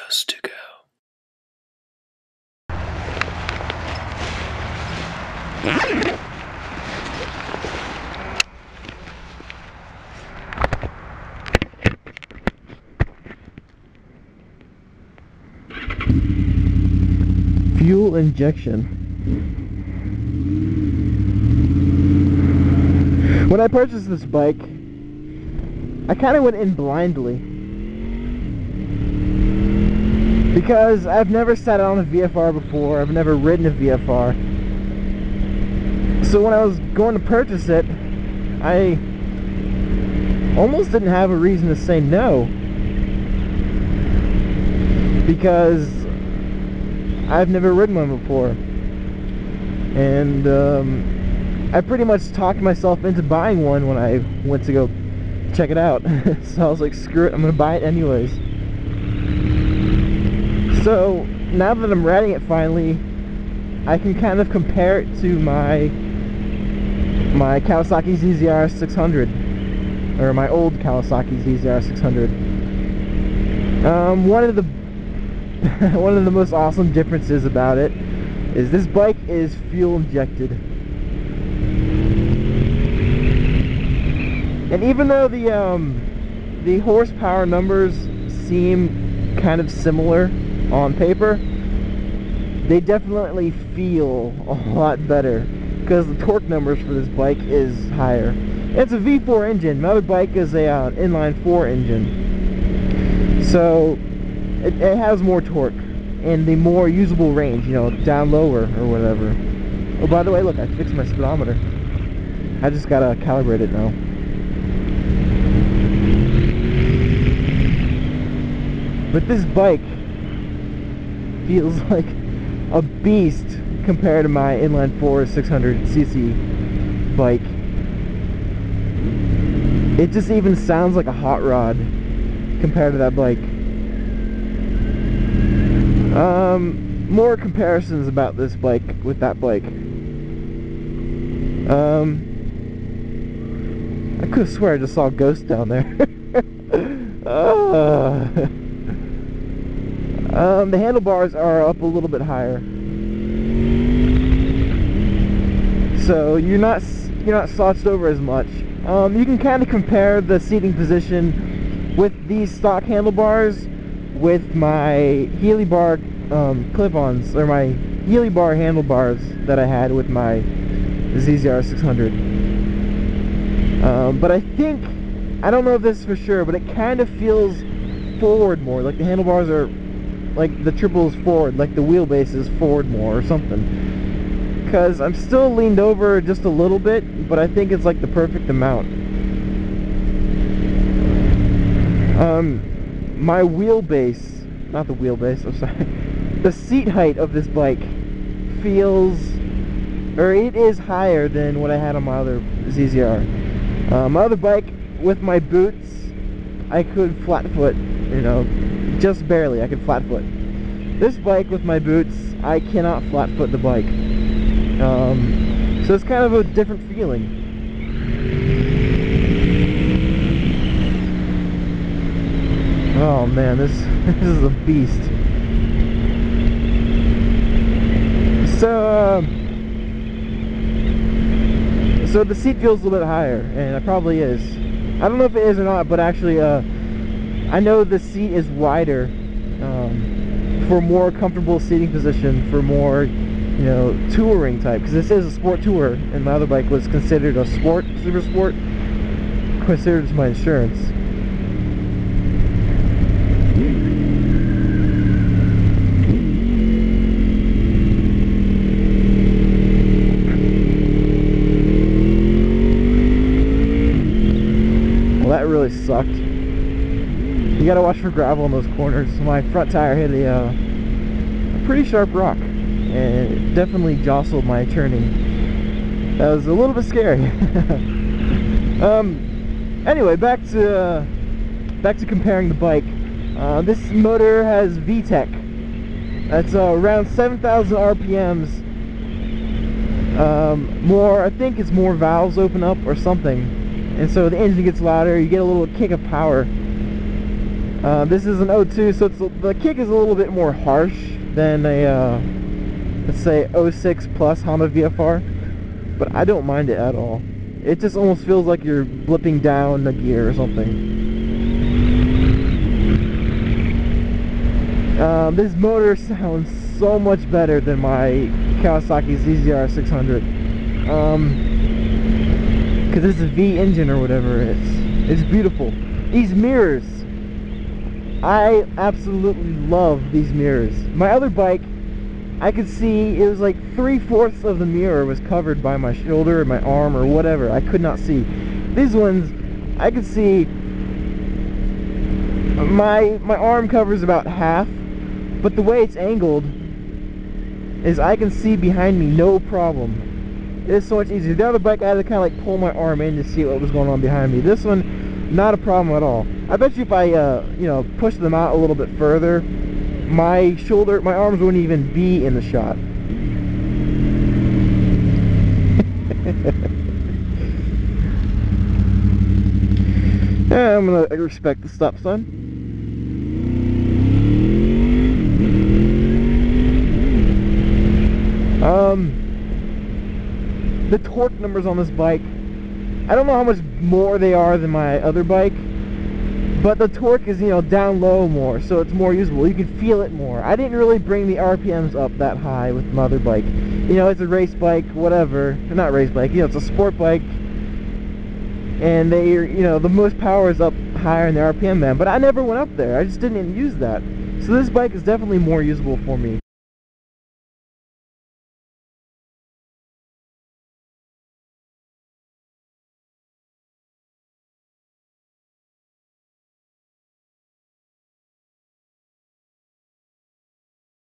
us to go. Fuel injection. When I purchased this bike, I kind of went in blindly because I've never sat on a VFR before. I've never ridden a VFR. So when I was going to purchase it, I almost didn't have a reason to say no, because I've never ridden one before. And I pretty much talked myself into buying one when I went to go check it out. So I was like, screw it, I'm gonna buy it anyways. So now that I'm riding it finally, I can kind of compare it to my Kawasaki ZZR 600, or my old Kawasaki ZZR 600. One of the one of the most awesome differences about it is this bike is fuel injected. And even though the horsepower numbers seem kind of similar on paper, they definitely feel a lot better because the torque numbers for this bike is higher. It's a V4 engine. My other bike is a inline 4 engine, so it has more torque and the more usable range, you know, down lower or whatever. Oh, by the way, look, I fixed my speedometer. I just gotta calibrate it now. But this bike feels like a beast compared to my inline 4 600cc bike. It just even sounds like a hot rod compared to that bike. More comparisons about this bike with that bike. I could have sworn I just saw a ghost down there. The handlebars are up a little bit higher, so you're not slouched over as much. You can kind of compare the seating position with these stock handlebars with my Healy bar clip-ons, or my Healy bar handlebars that I had with my ZZR 600. But I think, I don't know this for sure, but it kind of feels forward more, like the handlebars are, like the triple is forward, like the wheelbase is forward more or something. Because I'm still leaned over just a little bit, but I think it's like the perfect amount. My wheelbase, not the wheelbase, I'm sorry, the seat height of this bike feels, or it is higher than what I had on my other ZZR. My other bike, with my boots, I could flat foot, you know, just barely, I could flat foot. This bike with my boots, I cannot flat foot the bike. So it's kind of a different feeling. Oh man, this is a beast. So the seat feels a little bit higher, and it probably is. I don't know if it is or not, but actually, I know the seat is wider for more comfortable seating position, for more, you know, touring type, because this is a sport tour, and my other bike was considered a sport, super sport, considered as my insurance. Well, that really sucked. You gotta watch for gravel in those corners. My front tire hit a pretty sharp rock, and it definitely jostled my turning. That was a little bit scary. Anyway, back to comparing the bike. This motor has VTEC. That's around 7,000 RPMs. More, I think it's more valves open up or something, and so the engine gets louder. You get a little kick of power. This is an '02, so the kick is a little bit more harsh than a, let's say, '06 plus Honda VFR, but I don't mind it at all. It just almost feels like you're blipping down a gear or something. This motor sounds so much better than my Kawasaki ZZR 600. Because it's a V engine or whatever. It's beautiful. These mirrors, I absolutely love these mirrors. My other bike, I could see it was like 3/4 of the mirror was covered by my shoulder or my arm or whatever. I could not see. These ones, I could see. My arm covers about half, but the way it's angled is I can see behind me no problem. It's so much easier. The other bike, I had to kind of like pull my arm in to see what was going on behind me. This one, not a problem at all. I bet you if I, you know, push them out a little bit further, my arms wouldn't even be in the shot. Yeah, I'm gonna respect the stop sign. The torque numbers on this bike, I don't know how much more they are than my other bike, but the torque is, you know, down low more, so it's more usable. You can feel it more. I didn't really bring the RPMs up that high with my other bike. You know, it's a race bike, whatever. Not race bike, you know, it's a sport bike, and they, you know, the most power is up higher in the RPM band, but I never went up there. I just didn't use that. So this bike is definitely more usable for me.